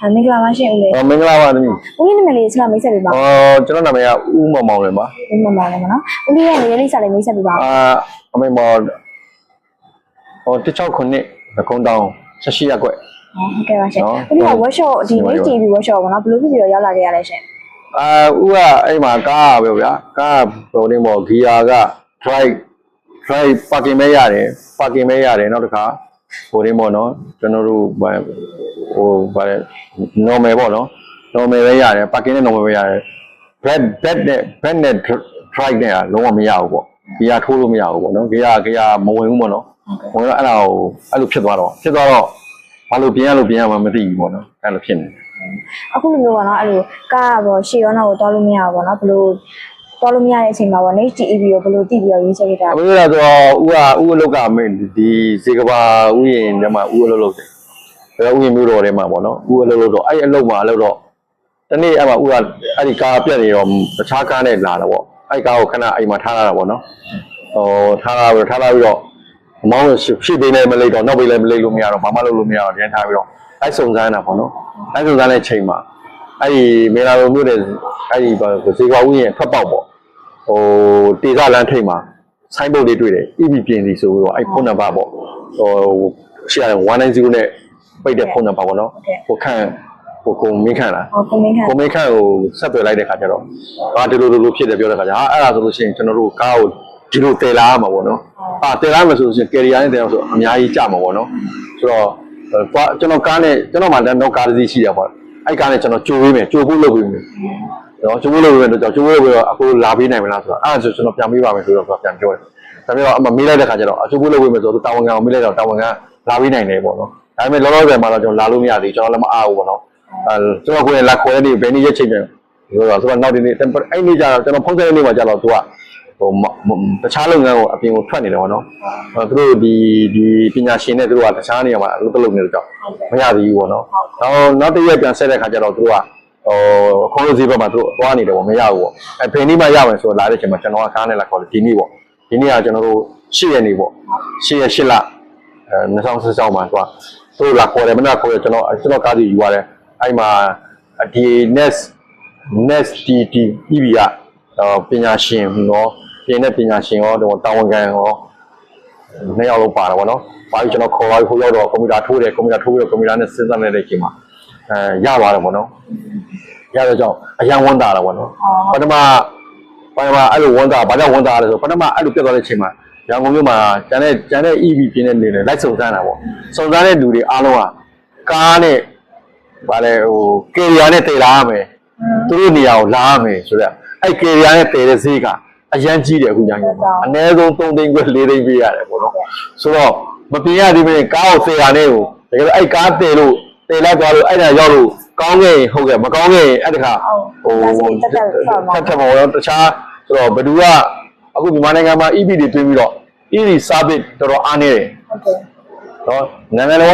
မင်္ဂလာပါရှင်ဦးလေးမင်္ဂလာပါသမီးဦးလေးနာမည်လေးကျွန်တော်မိတ်ဆက်ပေးပါကျွန်တော်နာမည်ကဦးမောင်မောင်လေပါဦးမောင်မောင်လေမနော်ဦးလေးရဲ့နေရာလေးစာလေးမိတ်ဆက်ပေးပါအမေမော16ခုနှစ်ခုံတောင်18ရက်ကွက်ဟုတ်ကဲ့ပါရှင်ဦးလေးက workshop ဒီနေ့ TV workshop ပေါ့နော်ဘယ်လိုဖြစ်ပြီးတော့ရောက်လာခဲ့ရလဲရှင်ဦးကအဲ့မှာကားပဲဗျာကားဟိုနေမော်ဂီယာက drive parking မဲရတယ်နောက်တစ်ခါဟိုနေမော်နော်ကျွန်တော်တို့ဟိုဗါလဲ normal ပေါ့နော် normal ပဲရတယ် parking နဲ့ normal ပဲရတယ် bed နဲ့ drive နဲ့လုံးဝမရဘူးပေါ့ဂီယာထိုးလို့မရဘူးပေါ့နော်ဂီယာမဝင်ဘူးပေါ့နော်ဝင်တော့အဲ့ဒါကိုအဲ့လိုဖြစ်သွားတော့ဘာလို့ပြင်ရမှမသိဘူးပေါ့နော်အဲ့လိုဖြစ်နေအခုလိုမျိုးပေါ့နော်အဲ့လိုကားပေါ့ရှေ့ရောနောက်ကိုတောင်းလို့မရဘူးပေါ့နော်ဘယ်လိုတောင်းလို့မရတဲ့အချိန်မှာပေါ့နေ TV ကိုဘယ်လိုတည်ပြီးတော့ရေးချက်ခဲ့တာအခုဆိုတော့ဦးအလုတ်ကမင်းဒီစေကဘာဥယျာဉ်ထဲမှာဦးအလုတ်လုပ်တယ်ဒါဥယျာဉ်မျိုးတော်ထဲမှာပေါ့နော်ဦးအလုတ်တော့အဲ့အလုတ်မှာလို့တော့တနေ့အဲ့မှာဦးကအဲ့ဒီကားပြက်နေတော့တခြားကားနဲ့လာတော့ပေါ့အဲ့ကားကိုခဏအိမ်မှာထားရတာပေါ့နော်ထားလာပြီးတော့မောင်းရှိပေးနေမလိမ့်တော့နောက်ပေးလည်းမလိမ့်လို့မရတော့ဘာမှလုပ်လို့မရတော့ပြန်ထားပြီးတော့အဲ့စုံစမ်းတာပေါ့နော်အဲ့စုံစမ်းတဲ့ချိန်မှာအဲ့ဒီမေလာလိုမျိုးတဲ့အဲ့ဒီစေကွာဥယျာဉ်ဖတ်ပေါက်ပေါ့တေဇလန်းထိတ်မှာဆိုင်းဘုတ်လေးတွေ့တယ် EB ပြင်စီဆိုပြီးတော့အဲ့ဖုန်းနံပါတ်ပေါ့ရှေ့ရတယ်190နဲ့ပိတ်တဲ့ဖုန်းနံပါတ်ပေါ့နော်ဟိုခန့်ကိုမင်းခန့်လားကိုမင်းခန့်ကိုဆက်သွယ်လိုက်တဲ့ခါကျတော့ဒီလိုဖြစ်တယ်ပြောတဲ့ခါကျအဲ့ဒါဆိုလို့ရှိရင်ကျွန်တော်တို့ကားကိုဒီလိုတည်လာရမှာပေါ့နော်တည်လာမယ်ဆိုလို့ရှိရင်ကယ်ရီယာနဲ့တည်အောင်ဆိုအများကြီးကြာမှာပေါ့နော်ဆိုတော့ကျွန်တော်ကားနဲ့ကျွန်တော်မှတော့ကားတစ်စီးရှိတယ်ပေါ့အဲ့ကားနဲ့ကျွန်တော်ကြိုပေးမယ်ကြိုဖို့လုပ်ပေးမယ်နော်ကြိုဖို့လုပ်ပေးမယ်တော့ကြိုဖို့လုပ်ပြီးတော့အခုလာပေးနိုင်မလားဆိုတော့အဲ့ဒါဆိုကျွန်တော်ပြန်ပေးပါမယ်ဆိုတော့ပြန်ပြောတယ်ဒါပေမဲ့အမမေးလိုက်တဲ့ခါကျတော့ကြိုဖို့လုပ်ပေးမယ်ဆိုတော့တာဝန်ခံကိုမေးလိုက်တော့တာဝန်ခံလာပေးနိုင်တယ်ပေါ့နော်ဒါပေမဲ့လောလောဆယ်မှာတော့ကျွန်တော်လာလို့မရသေးကျွန်တော်လည်းမအားဘူးပေါ့နော်ကျွန်တော်ကိုယ်နဲ့လာခေါ်တဲ့နေ့ဘယ်နေ့ရက်ချိန်ပြန်ဆိုတော့နောက်ဒီနေ့အဲ့နေ့ကျတော့ကျွန်တော်ဖုန်းဆက်တဲ့နေ့မှာကျတော့သူကတခြားလုပ်ငန်းကိုအပြင်ကိုထွက်နေတယ်ပေါ့နော်သူတို့ဒီပညာရှင်နဲ့သူတို့ကတခြားနေရာမှာအလုပ်လုပ်နေတော့မရသေးဘူးပေါ့နော်နောက်တစ်ရက်ပြန်ဆက်တဲ့ခါကျတော့သူတို့ကခေါင်းလို့ဈေးဘက်မှာသူတို့သွားနေတယ်ပေါ့မရဘူးပေါ့ဘယ်နေ့မှရမယ်ဆိုတော့လာတဲ့ချိန်မှာကျွန်တော်ကကားနဲ့လာခေါ်တယ်ဒီနေ့ပေါ့ဒီနေ့ကကျွန်တော်တို့10ရက်နေပေါ့10ရက်8လ2016မှာသူတို့လာခေါ်တယ်မနေ့ခေါ်တယ်ကျွန်တော်ကားစီယူရတယ်အဲ့မှာဒီ next EB ကပညာရှင်နော်ပြင်တဲ့ပညာရှင်ရောတာဝန်ခံရောနှစ်ယောက်လုံးပါတာပေါ့နော်။ဘာလို့ကျွန်တော်ခေါ်လာခိုးရောက်တော့ကွန်ပျူတာထိုးပြီးတော့ကွန်ပျူတာနဲ့စဉ်းစားနေတဲ့အချိန်မှာရသွားတယ်ပေါ့နော်။ရတဲ့ကြောင့်အရန်ဝန်တာတာပေါ့နော်။ပထမအဲ့လိုဝန်တာဘာကြောင့်ဝန်တာလဲဆိုပထမအဲ့လိုပြတ်သွားတဲ့အချိန်မှာရန်ကုန်မြို့မှာကျန်တဲ့ EB ပြင်းတဲ့နေနဲ့လိုက်စုံစမ်းတာပေါ့။စုံစမ်းတဲ့လူတွေအားလုံးကကားနဲ့ဗာလဲကယ်ရီယာနဲ့တည်လာရမယ်။သူတို့နေရာကိုလာရမယ်ဆိုတော့အဲ့ကယ်ရီယာနဲ့တည်တဲ့ဈေးကအရန်ကြီးတယ်အခုညာကြီးအနည်းဆုံး3သိန်းခွဲ4သိန်းပေးရတယ်ပေါ့နော်ဆိုတော့မပြင်ရသေးဘူးကားကို10ရာနဲ့ကိုတကယ်အဲ့ကားတည်လိုက်သွားလို့အဲ့ဒါရောက်လို့ကောင်းခဲ့ဟုတ်ကဲ့မကောင်းခဲ့အဲ့တခါထပ်မော်တော့တခြားဆိုတော့ဘယ်သူကအခုမြန်မာနိုင်ငံမှာ EB တွေတွင်းပြီးတော့ EB service တော်တော်အားနေတယ်ဟုတ်နော်နိုင်ငံတော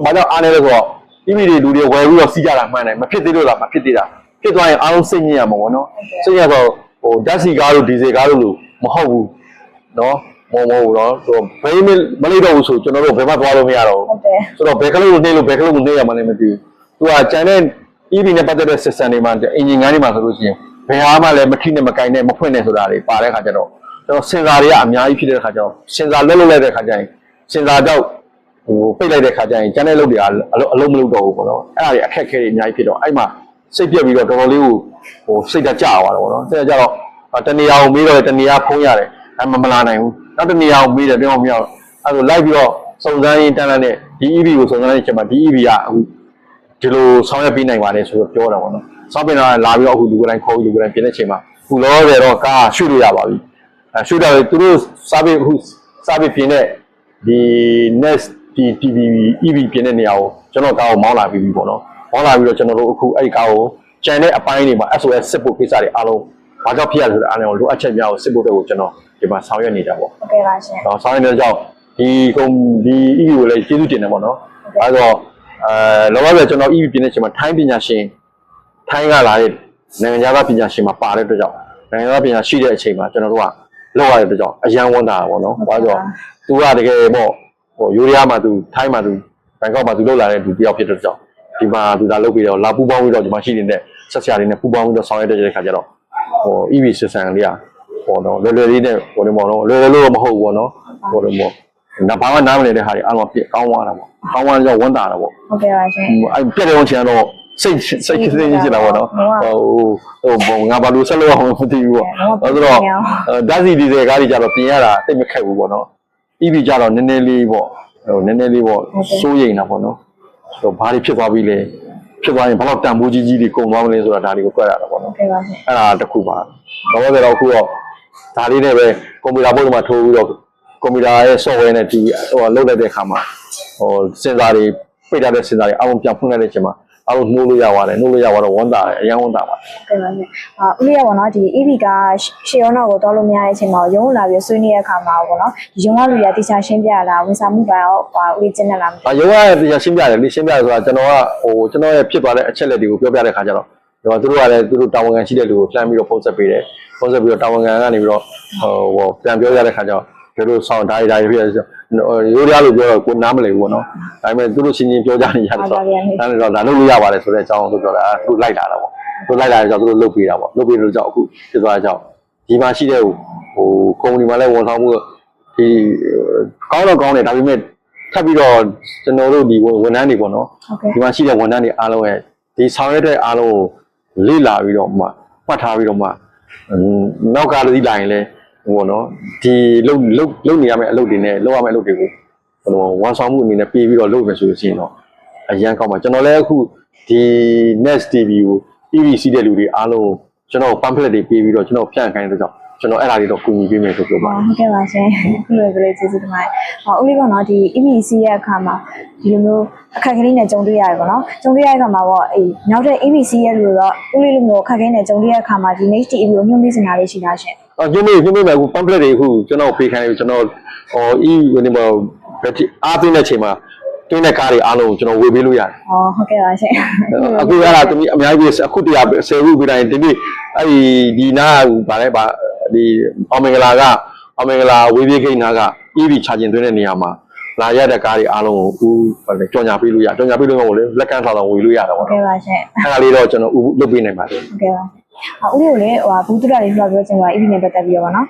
်ဘာကြောင့်အားနေလဲဆိုတော့ EB တွေလူတွေဝယ်ပြီးတော့စီးကြတာမှန်တယ်မဖြစ်သေးလို့လားမဖြစ်သေးတာဖြစ်သွားရင်အားလုံးစိတ်ညစ်ရမှာပေါ့နော်စိတ်ညစ်တော့ဓာတ်ဆီကားတို့ဒီဇယ်ကားတို့လို့မဟုတ်ဘူးเนาะမဟုတ်ဘူးเนาะဘယ်မလိုက်တော့ဘူးဆိုကျွန်တော်တို့ဘယ်မှသွားလို့မရတော့ဘူးဆိုတော့ဘယ်ကလေးကိုနှိမ့်လို့ဘယ်ကလေးကိုနှိမ့်ရမှလည်းမသိဘူးသူကကျန်တဲ့ EB နဲ့ပတ်သက်တဲ့ system တွေမှာအင်ဂျင်ငန်းတွေမှာဆိုလို့ရှိရင်ဘယ်ဟာမှလည်းမထိနဲ့မကင်နဲ့မဖွင့်နဲ့ဆိုတာတွေပါတဲ့ခါကျတော့ကျွန်တော်စင်ဆာတွေကအများကြီးဖြစ်တဲ့ခါကျတော့စင်ဆာလွတ်လိုက်တဲ့ခါကျရင်စင်ဆာတော့ပိတ်လိုက်တဲ့ခါကျရင်ကျန်တဲ့လုပ်တွေကအလုံးမလုပ်တော့ဘူးပေါ့နော်အဲ့ဒါတွေအခက်အခဲတွေအများကြီးဖြစ်တော့အဲ့မှာစိတ်ပြက်ပြီးတော့တော်တော်လေးကိုစိတ်ဓာတ်ကျသွားတယ်ပေါ့နော်စိတ်ဓာတ်ကျတော့တနေရာကိုမေးတော့တနေရာဖုံးရတယ်မလာနိုင်ဘူးနောက်တနေရာကိုမေးတယ်ပြောမရတော့အဲ့လိုလိုက်ပြီးတော့စုံစမ်းရင်းတန်းတဲ့ဒီ EB ကိုစုံစမ်းတဲ့အချိန်မှာဒီ EB ကအခုဒီလိုဆောင်ရွက်ပေးနိုင်ပါတယ်ဆိုတော့ပြောတာပေါ့နော်စောင့်ပင်လာလာပြီးတော့အခုလူကိုယ်တိုင်ခေါ်ပြီးလူကိုယ်တိုင်ပြင်တဲ့အချိန်မှာအခုလောဆယ်တော့ကားရွှေ့လို့ရပါပြီရွှေ့တော့သူတို့စားပြီးပြင်တဲ့ဒီ next TV EB ပြင်တဲ့နေရာကိုကျွန်တော်ကားကိုမောင်းလာပြီးပြီပေါ့နော်မောင်းလာပြီးတော့ကျွန်တော်တို့အခုအဲ့ဒီကားကိုကျန်တဲ့အပိုင်းတွေမှာ SOS စစ်ဖို့ကိစ္စတွေအားလုံးဘာကြောင့်ဖြစ်ရလဲဆိုတော့အားလုံးလိုအပ်ချက်များကိုစစ်ဖို့အတွက်ကိုကျွန်တော်ဒီမှာဆောင်ရွက်နေတာပေါ့ဟုတ်ကဲ့ပါရှင်ဆောင်ရွက်နေတဲ့ကြောင့်ဒီ EU ကိုလည်းကျေးဇူးတင်တယ်ပေါ့နော်အဲတော့လောလောဆယ်ကျွန်တော် EU ပြင်တဲ့အချိန်မှာထိုင်းပညာရှင်ထိုင်းကလာတဲ့နိုင်ငံသားပညာရှင်မှာပါတဲ့အတွက်ကြောင့်နိုင်ငံသားပညာရှိတဲ့အချိန်မှာကျွန်တော်တို့ကလောက်ရတဲ့အတွက်ကြောင့်အရန်ဝန်တာပေါ့နော်ဘာလို့သူကတကယ်ပေါ့ဟိုယူရီးယားမှာသူထိုင်းမှာသူဘန်ကောက်မှာသူလောက်လာတဲ့လူတယောက်ဖြစ်တဲ့အတွက်ကြောင့် ဒီမှာသူဒါလုပ်ပြီးတော့လာပူပေါင်းပြီးတော့ဒီမှာရှိနေတဲ့ဆက်ဆရာတွေနဲ့ပူပေါင်းပြီးတော့ဆောင်ရွက်တဲ့ခါကျတော့ဟို EV system လေးอ่ะပေါ့နော်လွယ်လွယ်လေးနဲ့ဟိုဒီပေါ့နော်လွယ်လွယ်လို့တော့မဟုတ်ဘူးပေါ့နော်ဟိုဒီပေါ့ဒါဘာမှနားမလည်တဲ့ဟာတွေအားလုံးပြကောင်းသွားတာပေါ့ကောင်းသွားကြောင့်ဝန်တာတာပေါ့ ဟုတ်ကဲ့ပါရှင် အဲ့ပြက်တဲ့ဝန်ချင်တော့စိတ်ကြီးတာပေါ့နော်ဟိုငါဘာလို့ဆက်လို့အောင်မသိဘူးပေါ့အဲ့တော့ဓာတ်စီဒီဇယ်ကားတွေကြတော့ပြင်ရတာတိတ်မခက်ဘူးပေါ့နော် EV ကြတော့နည်းနည်းလေးပေါ့ဟိုနည်းနည်းလေးပေါ့စိုးရိမ်တာပေါ့နော်ဟိုဘာတွေဖြစ်သွားပြီလဲဖြစ်သွားရင်ဘယ်တော့တန်ဖိုးကြီးတွေကုန်သွားမလဲဆိုတာဒါတွေကိုတွေ့ရတာပေါ့နော် ဟုတ်ကဲ့ပါရှင် အဲ့ဒါတစ်ခုပါတော့ဆိုတော့အခုတော့ဒါလေးနဲ့ပဲကွန်ပျူတာဘုတ်မှာထိုးပြီးတော့ကွန်ပျူတာရဲ့ software နဲ့ဒီဟိုလုတ်လိုက်တဲ့အခါမှာဟိုစင်ဆာတွေပိတ်ထားတဲ့စင်ဆာတွေအအောင်ပြန်ဖွင့်လိုက်တဲ့အချိန်မှာအားလုံးနှိုးလို့ရပါတယ်နှိုးလို့ရတော့ဝန်တာအရင်ဝန်တာပါ ဟုတ်ကဲ့ပါရှင်ဦးလေးရပါတော့ဒီ EV ကရှေ့ရောနောက်ကိုတော်လို့မရတဲ့အချိန်မှာရုံးလာပြီးဆွေးနွေးတဲ့အခါမှာပေါ့နော်ဒီရုံးကလူရတိကျရှင်းပြလာဝန်ဆောင်မှုကရောဦးလေးကျင်းနေလားမသိ ရုံးကတရားရှင်းပြတယ်လေရှင်းပြတယ်ဆိုတာကျွန်တော်ကဟိုကျွန်တော်ရဲ့ဖြစ်သွားတဲ့အချက်လက်တွေကိုပြောပြတဲ့ခါကျတော့သူတို့ကလည်းသူတို့တာဝန်ခံရှိတဲ့လူကိုလှမ်းပြီးတော့ဖုန်းဆက်ပေးတယ်ဖုန်းဆက်ပြီးတော့တာဝန်ခံကနေပြီးတော့ဟိုပြန်ပြောရတဲ့ခါကျတော့တို့ဆောင်းဓာရီဖြစ်ရိုးရားလို့ပြောတော့ကိုနားမလည်ဘူးပေါ့နော်ဒါပေမဲ့သူတို့ချင်းချင်းပြောကြနေရတယ်ဆိုတော့ဒါလုပ်လို့ရပါတယ်ဆိုတဲ့အကြောင်းသူပြောတာသူလိုက်လာတာပေါ့သူလိုက်လာတဲ့ကြောင့်သူတို့လုပ်ပေးတာပေါ့လုပ်ပေးလို့ကြောင့်အခုဖြစ်သွားတဲ့ကြောင့်ဒီမှာရှိတဲ့ဟိုကုမ္ပဏီမှာလည်းဝန်ဆောင်မှုဒီကောင်းတော့ကောင်းတယ်ဒါပေမဲ့ထပ်ပြီးတော့ကျွန်တော်တို့ဒီဝန်ထမ်းတွေပေါ့နော်ဒီမှာရှိတဲ့ဝန်ထမ်းတွေအားလုံးရဲ့ဒီဆောင်ရွက်တဲ့အားလုံးကိုလေ့လာပြီးတော့မှမှတ်ထားပြီးတော့မှနောက်ကလည်းလာရင်လည်းဟိုနော်ဒီလုံနေရမယ့်အလုပ်တွေနဲ့လုပ်ရမယ့်အလုပ်တွေကိုဟိုဝန်ဆောင်မှုအနေနဲ့ပေးပြီးတော့လုပ်မယ်ဆိုလို့ရှိရင်တော့အရန်ကောင်းပါကျွန်တော်လည်းအခုဒီ Next TV ကို EVC တဲ့လူတွေအားလုံးကျွန်တော် pamphlet တွေပေးပြီးတော့ကျွန်တော်ဖြန့်ခိုင်းတဲ့ကြောင့်ကျွန်တော်အဲ့ဒါတွေတော့ကူညီပေးမယ်ဆိုပြောပါတယ် ဟုတ်ကဲ့ပါရှင်ခုလိုပဲကျေးဇူးတင်ပါတယ်ဦးလေးပေါ့နော်ဒီ EVC ရဲ့အခါမှာဒီလိုမျိုးအခက်အခဲလေးနဲ့ကြုံတွေ့ရတယ်ပေါ့နော်ကြုံတွေ့ရတဲ့အခါမှာပေါ့နောက်တဲ့ EVC ရဲ့လူတော့ဦးလေးလိုမျိုးအခက်အခဲနဲ့ကြုံတွေ့ရတဲ့အခါမှာဒီ Next TV ကိုညွှန်ပြစင်တာလေးရှိတာရှင်ညွှန်ပြမယ်အခု pamphlet တွေအခုကျွန်တော်ပေးခိုင်းပြီးကျွန်တော်ဟို ဒီမှာအားပေးတဲ့အချိန်မှာတွင်းတဲ့ကားတွေအားလုံးကျွန်တော်ဝေပေးလို့ရတယ်ဟုတ်ကဲ့ပါရှင်အခုအဲ့ဒါတမီးအများကြီးအခုတရား10ခုပြတိုင်းဒီနေ့အဲ့ဒီနားဗာလဲဗာဒီအောင်မင်္ဂလာဝေးပြေးခိန်းနာက EV charging သွင်းတဲ့နေရာမှာလာရတဲ့ကားတွေအားလုံးကိုဦးကြော်ညာပေးလို့ရကြော်ညာပေးလို့မဟုတ်လေလက်ကမ်းဆောင်ဝေလို့ရတာပေါ့ဟုတ်ကဲ့ပါရှင်အဲ့ဒါလေးတော့ကျွန်တော်လုပ်ပေးနိုင်ပါတယ်ဟုတ်ကဲ့ပါဦးလေးကိုလည်းဘူးတူတာလေးပြောချင်ပါ EV နဲ့ပတ်သက်ပြီးတော့ဗောနော်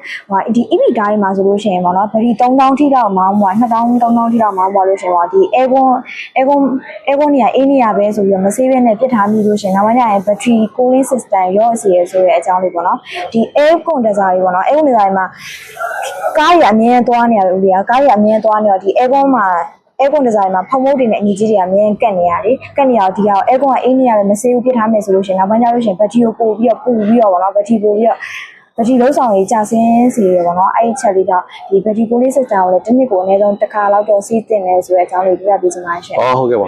ဒီ EV ကားတွေမှာဆိုလို့ရှိရင်ဗောနော်ဗရီ3000ထိတော့မောင်းပွား2000 3000ထိတော့မောင်းပွားလို့ရှိရင်ဗောဒီ aircon နေရာအေးနေရာပဲဆိုပြီးတော့မဆေးဘဲနဲ့ပြစ်ထားမိလို့ရှိရင်နောက်ပိုင်းကျရင် battery cooling system ရော့စီရဆိုတဲ့အကြောင်းလေးဗောနော်ဒီ air condenser တွေဗောနော် air condenser တွေမှာကားတွေအမြဲသွားနေရတယ်ဦးလေးကကားတွေအမြဲသွားနေတော့ဒီ aircon မှာaircon design မှာဖုံမုတ်တွေနဲ့အညီကြီးတွေအမြဲကတ်နေရတယ်။ကတ်နေရတော့ဒီဟာ aircon ကအေးနေရတယ်မဆေးဘူးပြစ်ထားမယ်ဆိုလို့ရှိရင်နောက်ပိုင်းကျလို့ရှိရင်ဘက်ထရီကိုပို့ပြီးတော့ဗောနော်ဘက်ထရီပို့ပြီးတော့ဘက်ထရီလုံးဆောင်ကြီးကြာဆင်းစေရဗောနော်အဲ့ဒီချက်လေးတော့ဒီဘက်ထရီကိုလေး system ကိုလည်းတစ်နှစ်ကိုအနည်းဆုံးတစ်ခါလောက်တော့စီးတင်နေဆိုတဲ့အကြောင်းလေးပြပြပေးချင်ပါရှင်။ဟုတ်ကဲ့ပါ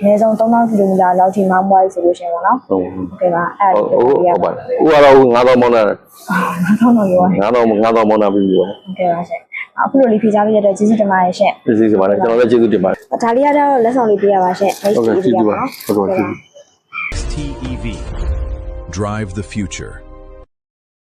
အနည်းဆုံး3000ကီလိုမီတာလောက်ထိမောင်းပွားရဆိုလို့ရှိရင်ဗောနော်။ဟုတ်ကဲ့ပါအဲ့ဒါဟုတ်ပါ။ဦးကတော့9000မောင်းတာ9000တော့ရော9000မောင်းတာပြီးပြီဗောနော်။ဟုတ်ကဲ့ပါရှင်။အခုလိုလေးဖြေချပေးရတဲ့ကျေးဇူးတင်ပါတယ်ရှင်။ကျေးဇူးတင်ပါတယ်ကျွန်တော်လည်းကျေးဇူးတင်ပါတယ်။ဒါလေးကတော့လက်ဆောင်လေးပေးရပါရှင်။ဟုတ်ကဲ့ကျေးဇူးပါဟုတ်ကဲ့ TEV Drive the future